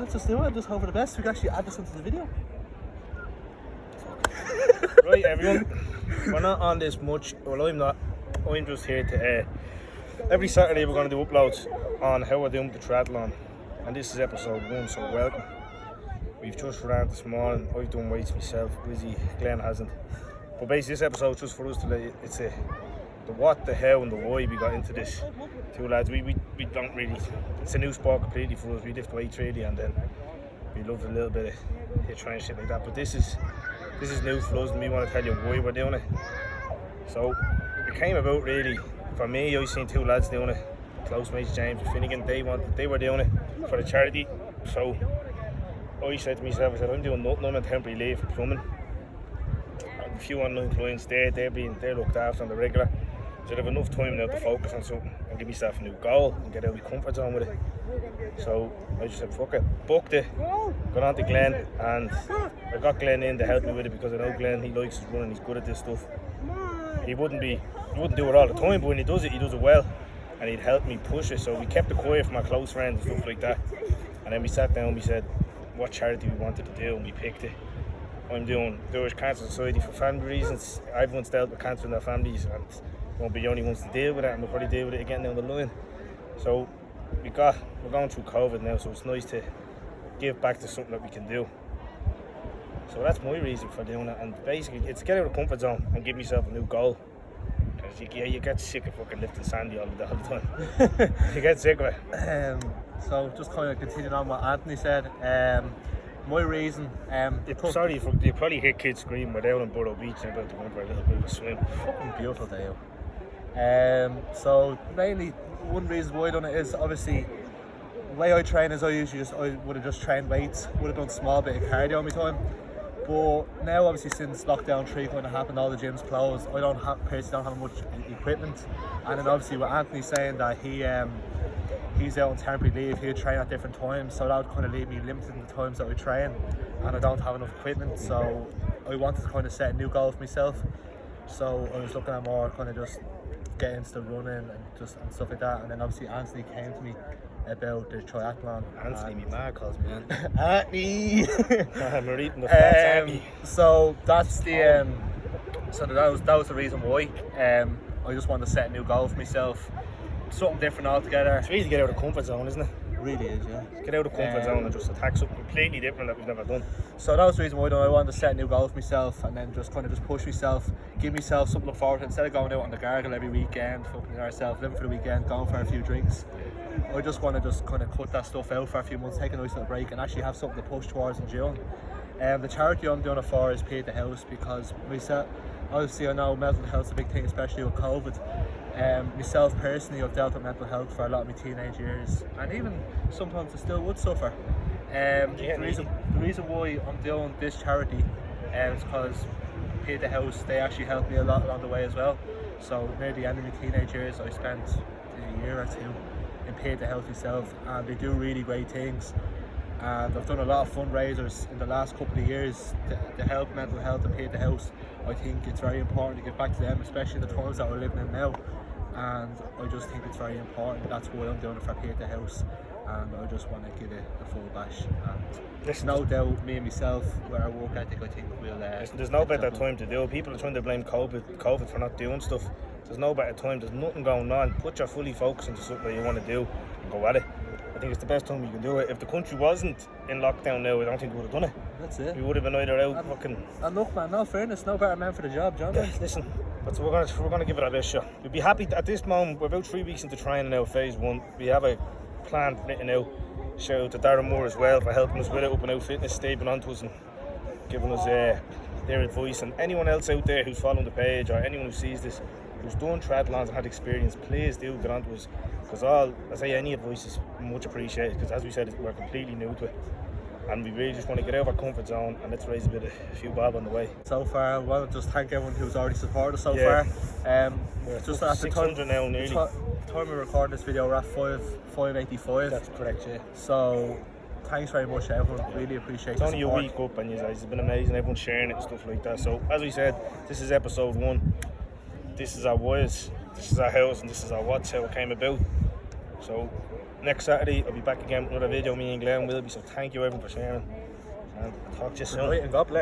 let's just do it. Just hope for the best. We can actually add this into the video. Right, everyone. We're not on this much. Well, I'm not. I'm just here to. Every Saturday we're going to do uploads on how we're doing with the triathlon, and this is episode 1. So welcome. We've just ran this morning. I've done weights myself. Busy. Glenn hasn't. But basically, this episode just for us to it's the what, the how, and the why we got into this. Two lads. We don't really. It's a new sport completely for us. We lift weights really, and then we love a little bit of hit trying shit like that. But this is new for us, and we want to tell you why we're doing it. So it came about really for me. I seen two lads doing it, close mates James and Finnegan. They were doing it for the charity. So I said to myself, I'm doing nothing. I'm on temporary leave for plumbing. A few online clients they're looked after on the regular. So I have enough time now to focus on something and give myself a new goal and get out of my comfort zone with it. So I just said, fuck it, booked it, got on to Glenn, and I got Glenn in to help me with it because I know Glenn, he likes his running, he's good at this stuff. He wouldn't do it all the time, but when he does it well, and he'd help me push it. So we kept it quiet from our close friends and stuff like that. And then we sat down and we said what charity we wanted to do, and we picked it. I'm doing the Irish Cancer Society for family reasons. Everyone's dealt with cancer in their families and won't be the only ones to deal with it, and we'll probably deal with it again down the line. So we're going through COVID now, so it's nice to give back to something that we can do. So that's my reason for doing it, and basically it's to get out of the comfort zone and give myself a new goal. Because you get sick of fucking lifting sandy all the time. You get sick of it. So just kind of continuing on what Anthony said. My reason, you probably hear kids screaming. We're down in Burrow Beach and about to go for a little bit of a swim. Fucking beautiful day out. So mainly one reason why I done it is obviously the way I train is I would have just trained weights, would have done a small bit of cardio on my time. But now obviously since lockdown 3 kind of happened, all the gyms closed, I personally don't have much equipment. And then obviously with Anthony saying that he's out on temporary leave, he'll train at different times, so that would kind of leave me limited in the times that I train, and I don't have enough equipment. So I wanted to kind of set a new goal for myself. So I was looking at more kind of just get into the running and stuff like that. And then obviously Anthony came to me about the triathlon. Anthony, me man calls me Anthony. Anthony. I'm reading the facts. So that's the so that was the reason why. I just wanted to set a new goal for myself, something different altogether. It's easy to get out of the comfort zone, isn't it? It really is, yeah. Get out of the comfort zone and just attack something completely different that we've never done. So that was the reason why I wanted to set a new goal for myself, and then just push myself, give myself something to look forward to. Instead of going out on the gargle every weekend, fucking ourselves, living for the weekend, going for a few drinks, I just want to kind of cut that stuff out for a few months, take a nice little break, and actually have something to push towards in June. The charity I'm doing it for is Pieta because myself, obviously I know mental health is a big thing, especially with COVID. Myself personally, I've dealt with mental health for a lot of my teenage years, and even sometimes I still would suffer. The reason why I'm doing this charity is because Pieta House, they actually helped me a lot along the way as well. So near the end of my teenage years, I spent a year or two in Pieta House myself, and they do really great things. And I've done a lot of fundraisers in the last couple of years to help mental health and Pieta House. I think it's very important to give back to them, especially in the times that we're living in now. And I just think it's very important. That's why I'm doing it for Pieta House, and I just want to give it a full bash. And there's no doubt, me and myself, with our work ethic, I think we'll. There's no better time to do it. People are trying to blame COVID for not doing stuff. There's no better time. There's nothing going on. Put your fully focus into something that you want to do and go at it. I think it's the best time you can do it. If the country wasn't in lockdown now, I don't think we would have done it. That's it. We would have been either out fucking. And look, man, no fairness, no better man for the job, John. Yeah, listen, we're gonna give it our best shot. We'd be happy at this moment. We're about 3 weeks into training now, phase 1. We have a plan written out. Shout out to Darren Moore as well for helping us with it, up and out fitness, staying onto us and giving us their advice. And anyone else out there who's following the page, or anyone who sees this, who's done triathlons and had experience, please do get onto us. Because any advice is much appreciated. Because as we said, we're completely new to it, and we really just want to get out of our comfort zone and let's raise a few bob on the way. So far, I want to just thank everyone who's already supported us so far. We're just at 600 now nearly. The time we're recording this video, we're at 585. That's correct, yeah. So thanks very much, everyone. Really appreciate it. It's only a week up, and you guys, it's been amazing. Everyone's sharing it and stuff like that. So as we said, this is episode 1. This is our whys, this is our hows, and this is our whats, how it came about. So next Saturday I'll be back again with another video. Me and Glenn will be. So thank you everyone for sharing, and I'll talk to you soon. Right, and God bless.